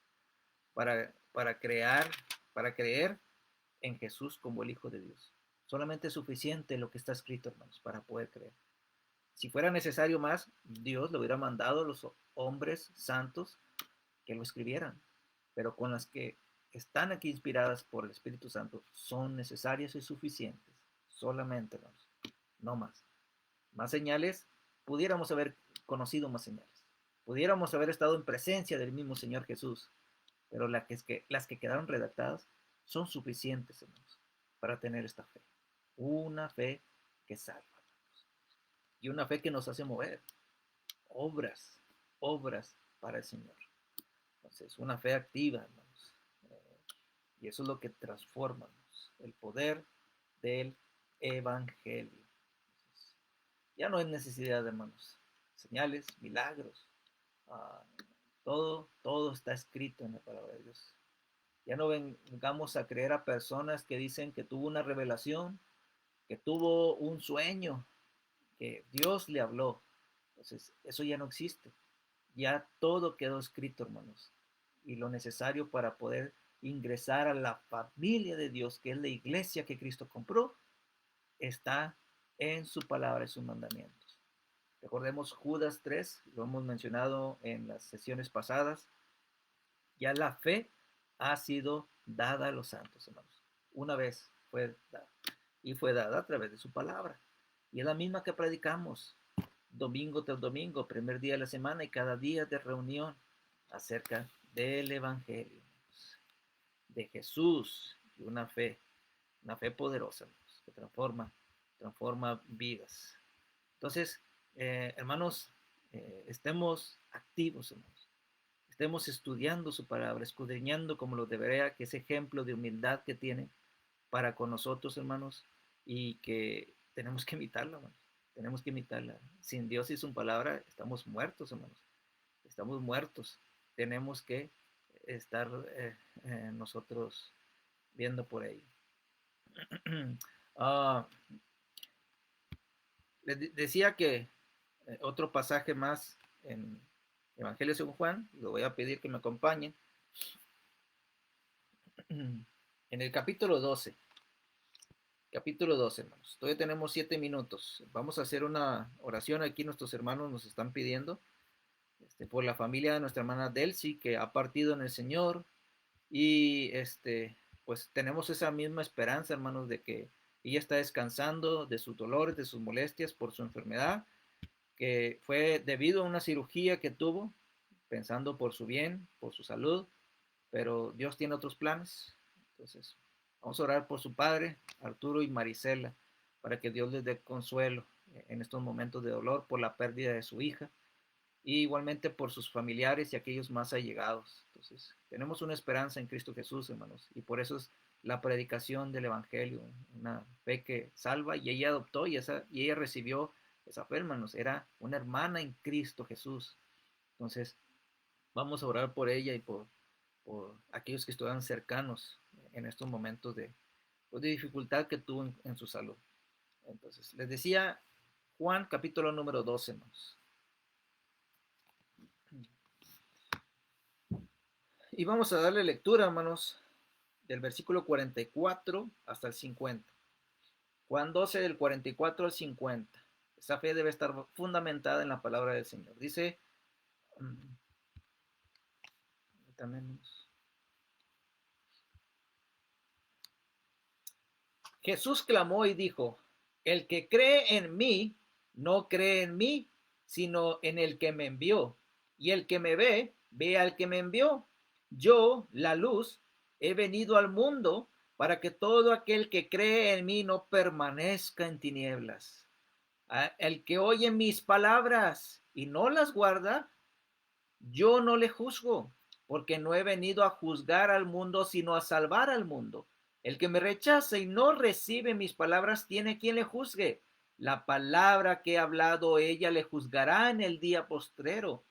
para creer en Jesús como el Hijo de Dios. Solamente es suficiente lo que está escrito, hermanos, para poder creer. Si fuera necesario más, Dios le hubiera mandado a los hombres santos que lo escribieran, pero con las que están aquí inspiradas por el Espíritu Santo son necesarias y suficientes. Solamente, hermanos, no más. Más señales, pudiéramos haber conocido más señales. Pudiéramos haber estado en presencia del mismo Señor Jesús, pero las que quedaron redactadas son suficientes, hermanos, para tener esta fe. Una fe que salva, hermanos, y una fe que nos hace mover. Obras para el Señor. Entonces, una fe activa, hermanos. Y eso es lo que transforma, hermanos, el poder del evangelio. Ya no hay necesidad, hermanos, señales, milagros, uh, todo está escrito en la palabra de Dios. Ya no vengamos a creer a personas que dicen que tuvo una revelación, que tuvo un sueño, que Dios le habló. Entonces, eso ya no existe. Ya todo quedó escrito, hermanos. Y lo necesario para poder ingresar a la familia de Dios, que es la iglesia que Cristo compró, está en su palabra y sus mandamientos. Recordemos Judas 3, lo hemos mencionado en las sesiones pasadas. Ya la fe ha sido dada a los santos, hermanos. Una vez fue dada. Y fue dada a través de su palabra. Y es la misma que predicamos domingo tras domingo, primer día de la semana y cada día de reunión acerca del Evangelio, de Jesús, y una fe poderosa, hermanos, que transforma vidas. Entonces, hermanos, estemos activos, hermanos. Estemos estudiando su palabra, escudriñando como lo debería, que ese ejemplo de humildad que tiene para con nosotros, hermanos, y que tenemos que imitarla, hermanos. Tenemos que imitarla. Sin Dios y su palabra estamos muertos, hermanos. Estamos muertos. Tenemos que estar nosotros viendo por ello. Les decía que otro pasaje más en Evangelio según Juan, lo voy a pedir que me acompañen. En el capítulo 12. Capítulo 12, hermanos. Todavía tenemos 7 minutos. Vamos a hacer una oración aquí. Nuestros hermanos nos están pidiendo por la familia de nuestra hermana Delcy, que ha partido en el Señor. Y pues tenemos esa misma esperanza, hermanos, de que ella está descansando de sus dolores, de sus molestias por su enfermedad, que fue debido a una cirugía que tuvo, pensando por su bien, por su salud, pero Dios tiene otros planes. Entonces, vamos a orar por su padre, Arturo y Marisela, para que Dios les dé consuelo en estos momentos de dolor por la pérdida de su hija, y igualmente por sus familiares y aquellos más allegados. Entonces, tenemos una esperanza en Cristo Jesús, hermanos, y por eso es la predicación del Evangelio, una fe que salva, y ella adoptó y ella recibió esa fe, hermanos. Era una hermana en Cristo Jesús. Entonces, vamos a orar por ella y por aquellos que estuvieran cercanos en estos momentos de dificultad que tuvo en su salud. Entonces, les decía Juan capítulo número 12, hermanos. Y vamos a darle lectura, hermanos, del versículo 44 hasta el 50. Juan 12, del 44 al 50. Esa fe debe estar fundamentada en la palabra del Señor. Dice, Jesús clamó y dijo, el que cree en mí, no cree en mí, sino en el que me envió. Y el que me ve, ve al que me envió. Yo, la luz, he venido al mundo para que todo aquel que cree en mí no permanezca en tinieblas. El que oye mis palabras y no las guarda, yo no le juzgo, porque no he venido a juzgar al mundo, sino a salvar al mundo. El que me rechaza y no recibe mis palabras tiene quien le juzgue. La palabra que he hablado ella le juzgará en el día postrero,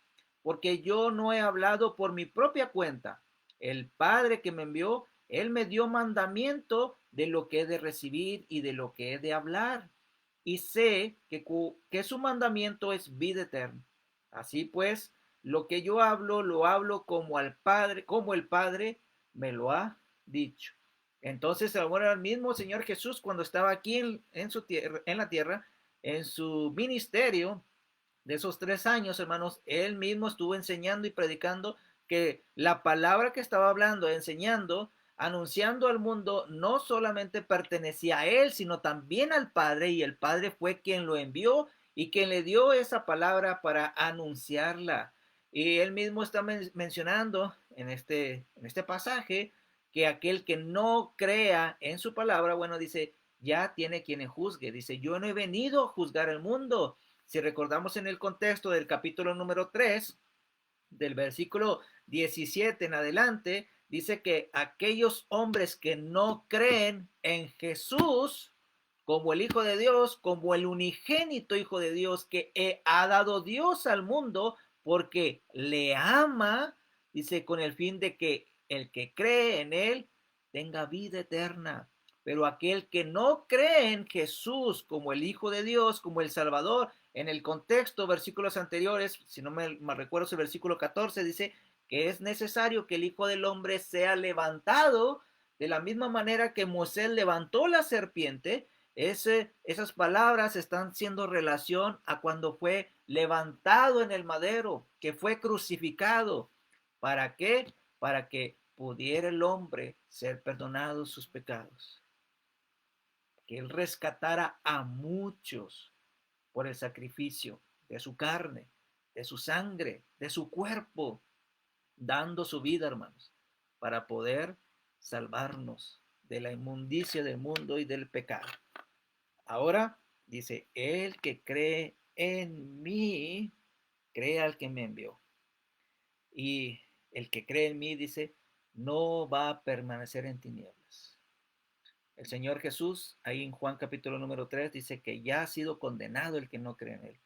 porque yo no he hablado por mi propia cuenta. El Padre que me envió, él me dio mandamiento de lo que he de recibir y de lo que he de hablar. Y sé que su mandamiento es vida eterna. Así pues, lo que yo hablo, lo hablo como al Padre, como el Padre me lo ha dicho. Entonces, ahora el mismo Señor Jesús, cuando estaba aquí en la tierra, en su ministerio de esos 3 años, hermanos, él mismo estuvo enseñando y predicando que la palabra que estaba hablando, enseñando, anunciando al mundo, no solamente pertenecía a él, sino también al Padre, y el Padre fue quien lo envió y quien le dio esa palabra para anunciarla. Y él mismo está mencionando en este pasaje que aquel que no crea en su palabra, bueno, dice, ya tiene quien le juzgue. Dice, yo no he venido a juzgar el mundo. Si recordamos en el contexto del capítulo número 3, del versículo 17 en adelante, dice que aquellos hombres que no creen en Jesús como el Hijo de Dios, como el unigénito Hijo de Dios que ha dado Dios al mundo, porque le ama, dice, con el fin de que el que cree en él tenga vida eterna. Pero aquel que no cree en Jesús como el Hijo de Dios, como el Salvador, en el contexto, versículos anteriores, si no me recuerdo, es el versículo 14, dice que es necesario que el Hijo del Hombre sea levantado de la misma manera que Moisés levantó la serpiente. Esas palabras están siendo relación a cuando fue levantado en el madero, que fue crucificado. ¿Para qué? Para que pudiera el hombre ser perdonado sus pecados. Que él rescatara a muchos por el sacrificio de su carne, de su sangre, de su cuerpo, dando su vida, hermanos, para poder salvarnos de la inmundicia del mundo y del pecado. Ahora dice, el que cree en mí, cree al que me envió. Y el que cree en mí, dice, no va a permanecer en tinieblas. El Señor Jesús, ahí en Juan capítulo número 3, dice que ya ha sido condenado el que no cree en él,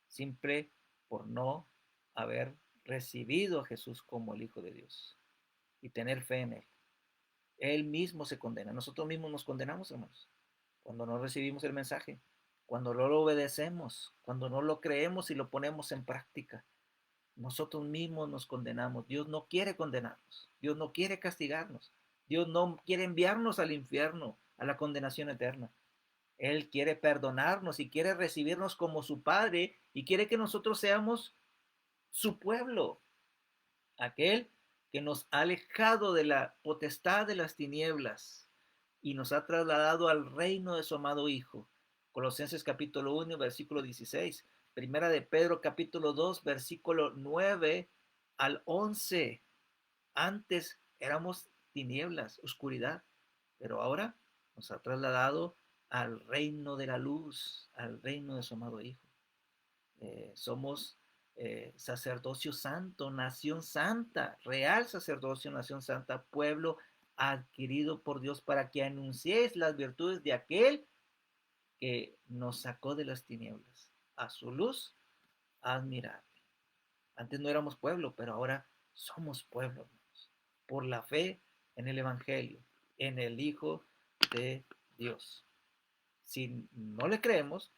simple por no haber recibido a Jesús como el Hijo de Dios y tener fe en él. Él mismo se condena. Nosotros mismos nos condenamos, hermanos, cuando no recibimos el mensaje, cuando no lo obedecemos, cuando no lo creemos y lo ponemos en práctica. Nosotros mismos nos condenamos. Dios no quiere condenarnos. Dios no quiere castigarnos. Dios no quiere enviarnos al infierno, a la condenación eterna. Él quiere perdonarnos y quiere recibirnos como su Padre y quiere que nosotros seamos su pueblo, aquel que nos ha alejado de la potestad de las tinieblas y nos ha trasladado al reino de su amado Hijo. Colosenses capítulo 1, versículo 16. Primera de Pedro capítulo 2, versículo 9 al 11. Antes éramos tinieblas, oscuridad, pero ahora nos ha trasladado al reino de la luz, al reino de su amado Hijo. Somos sacerdocio santo, nación santa, real sacerdocio, nación santa, pueblo adquirido por Dios para que anunciéis las virtudes de aquel que nos sacó de las tinieblas a su luz admirable. Antes no éramos pueblo, pero ahora somos pueblo, hermanos, por la fe en el Evangelio, en el Hijo de Dios. Si no le creemos,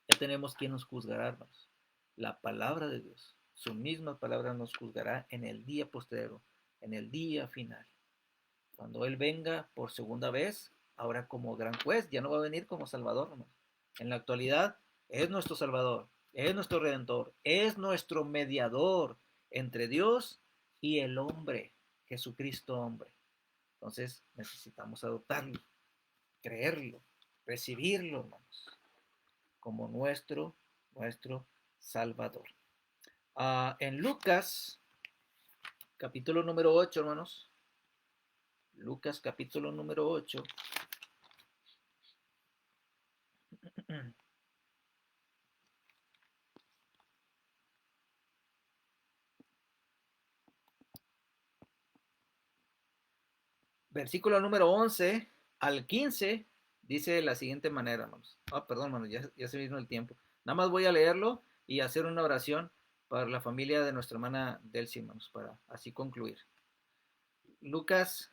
ya tenemos quien nos juzgará, hermanos. La palabra de Dios, su misma palabra nos juzgará en el día postrero, en el día final. Cuando Él venga por segunda vez, ahora como gran juez, ya no va a venir como Salvador, hermanos. En la actualidad es nuestro Salvador, es nuestro Redentor, es nuestro mediador entre Dios y el hombre, Jesucristo hombre. Entonces necesitamos adoptarlo, creerlo, recibirlo, hermanos, como nuestro Salvador. En Lucas, capítulo número 8, hermanos. Lucas, capítulo número 8. Versículo número 11 al 15, dice de la siguiente manera, hermanos. Perdón, hermanos, ya se vino el tiempo. Nada más voy a leerlo y hacer una oración para la familia de nuestra hermana Delcy, hermanos, para así concluir. Lucas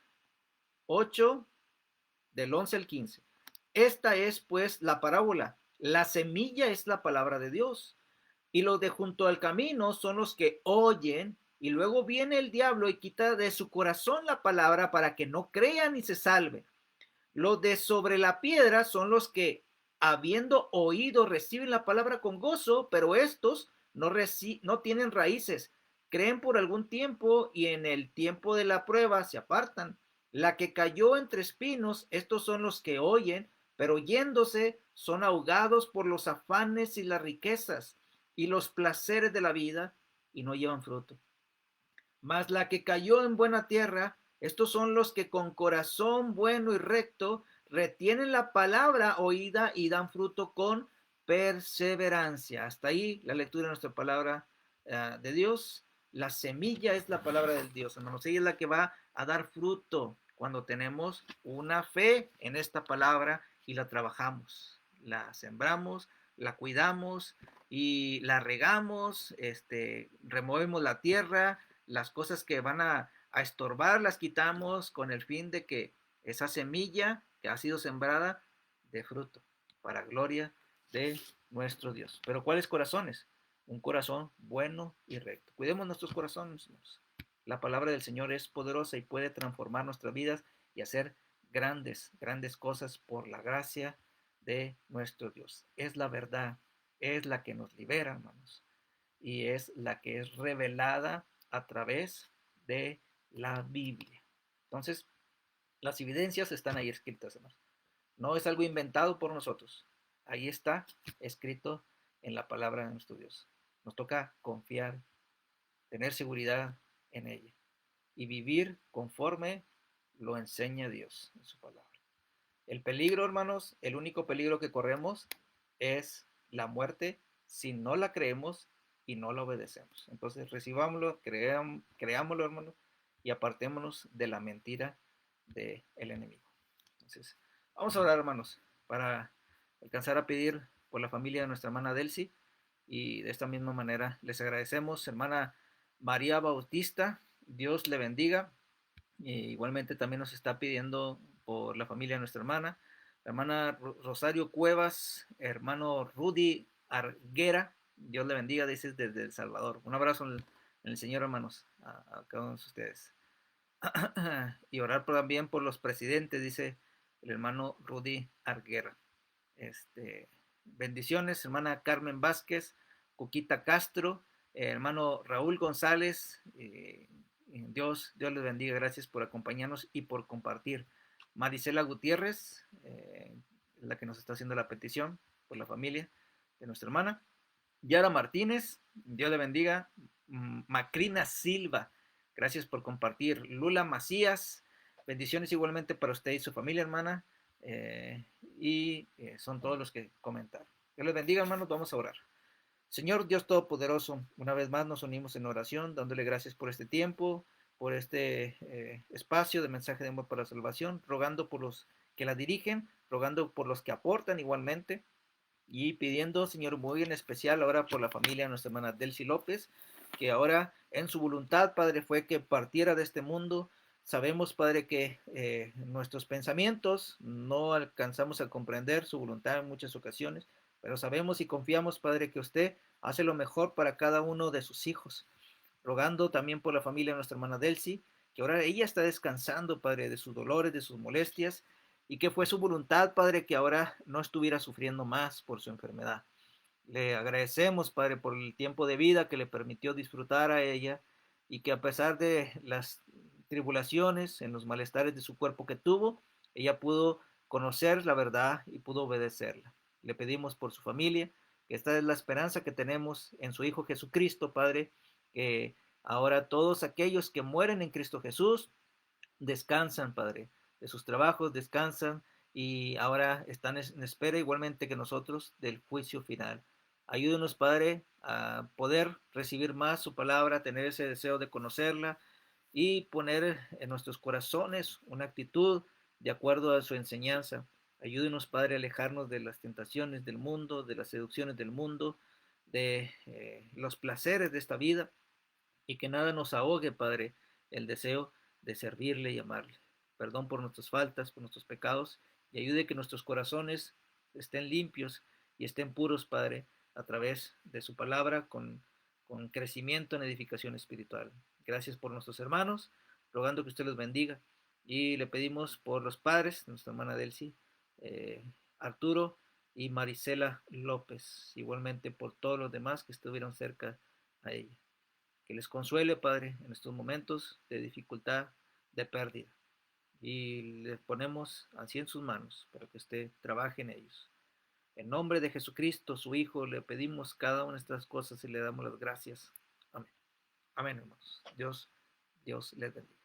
8, del 11 al 15. Esta es, pues, la parábola. La semilla es la palabra de Dios. Y los de junto al camino son los que oyen, y luego viene el diablo y quita de su corazón la palabra para que no crean y se salven. Los de sobre la piedra son los que, habiendo oído, reciben la palabra con gozo, pero estos no tienen raíces. Creen por algún tiempo y en el tiempo de la prueba se apartan. La que cayó entre espinos, estos son los que oyen, pero yéndose son ahogados por los afanes y las riquezas y los placeres de la vida y no llevan fruto. Mas la que cayó en buena tierra, estos son los que con corazón bueno y recto retienen la palabra oída y dan fruto con perseverancia. Hasta ahí la lectura de nuestra palabra de Dios. La semilla es la palabra de Dios, hermanos. Ella es la que va a dar fruto cuando tenemos una fe en esta palabra y la trabajamos, la sembramos, la cuidamos y la regamos, removemos la tierra, las cosas que van a estorbar las quitamos con el fin de que esa semilla que ha sido sembrada dé fruto para gloria de nuestro Dios. Pero ¿cuáles corazones? Un corazón bueno y recto. Cuidemos nuestros corazones. La palabra del Señor es poderosa y puede transformar nuestras vidas y hacer grandes, grandes cosas por la gracia de nuestro Dios. Es la verdad, es la que nos libera, hermanos, y es la que es revelada a través de la Biblia. Entonces, las evidencias están ahí escritas, hermanos. No es algo inventado por nosotros. Ahí está escrito en la palabra de nuestro Dios. Nos toca confiar, tener seguridad en ella y vivir conforme lo enseña Dios en su palabra. El peligro, hermanos, el único peligro que corremos es la muerte si no la creemos y no la obedecemos. Entonces, recibámoslo, creámoslo, hermanos, y apartémonos de la mentira del enemigo. Entonces, vamos a orar, hermanos, para alcanzar a pedir por la familia de nuestra hermana Delcy. Y de esta misma manera les agradecemos, hermana María Bautista, Dios le bendiga. Igualmente también nos está pidiendo por la familia de nuestra hermana, la hermana Rosario Cuevas, hermano Rudy Arguera, Dios le bendiga, dice desde El Salvador. Un abrazo en el Señor, hermanos, a cada uno de ustedes. Y orar también por los presidentes, dice el hermano Rudy Arguera. Bendiciones, hermana Carmen Vázquez, Cuquita Castro, hermano Raúl González, Dios les bendiga, gracias por acompañarnos y por compartir. Marisela Gutiérrez, la que nos está haciendo la petición por la familia de nuestra hermana. Yara Martínez, Dios le bendiga. Macrina Silva, gracias por compartir. Lula Macías, bendiciones igualmente para usted y su familia, hermana. Son todos los que comentaron. Dios les bendiga, hermanos, vamos a orar. Señor Dios Todopoderoso, una vez más nos unimos en oración, dándole gracias por este tiempo, por este espacio de mensaje de amor para la salvación, rogando por los que la dirigen, rogando por los que aportan igualmente, y pidiendo, Señor, muy en especial ahora por la familia de nuestra hermana Delcy López, que ahora en su voluntad, Padre, fue que partiera de este mundo. Sabemos, Padre, que nuestros pensamientos no alcanzamos a comprender su voluntad en muchas ocasiones, pero sabemos y confiamos, Padre, que usted hace lo mejor para cada uno de sus hijos. Rogando también por la familia de nuestra hermana Delcy, que ahora ella está descansando, Padre, de sus dolores, de sus molestias, y que fue su voluntad, Padre, que ahora no estuviera sufriendo más por su enfermedad. Le agradecemos, Padre, por el tiempo de vida que le permitió disfrutar a ella, y que a pesar de las tribulaciones, en los malestares de su cuerpo que tuvo, ella pudo conocer la verdad y pudo obedecerla. Le pedimos por su familia, que esta es la esperanza que tenemos en su Hijo Jesucristo, Padre, que ahora todos aquellos que mueren en Cristo Jesús descansan, Padre, de sus trabajos, descansan y ahora están en espera igualmente que nosotros del juicio final. Ayúdenos, Padre, a poder recibir más su palabra, tener ese deseo de conocerla y poner en nuestros corazones una actitud de acuerdo a su enseñanza. Ayúdenos, Padre, a alejarnos de las tentaciones del mundo, de las seducciones del mundo, de los placeres de esta vida, y que nada nos ahogue, Padre, el deseo de servirle y amarle. Perdón por nuestras faltas, por nuestros pecados, y ayude que nuestros corazones estén limpios y estén puros, Padre, a través de su palabra, con crecimiento en edificación espiritual. Gracias por nuestros hermanos, rogando que usted los bendiga. Y le pedimos por los padres de nuestra hermana Delcy, Arturo y Marisela López, igualmente por todos los demás que estuvieron cerca a ella. Que les consuele, Padre, en estos momentos de dificultad, de pérdida. Y les ponemos así en sus manos para que usted trabaje en ellos. En nombre de Jesucristo, su Hijo, le pedimos cada una de estas cosas y le damos las gracias. Amén. Amén, hermanos. Dios les bendiga.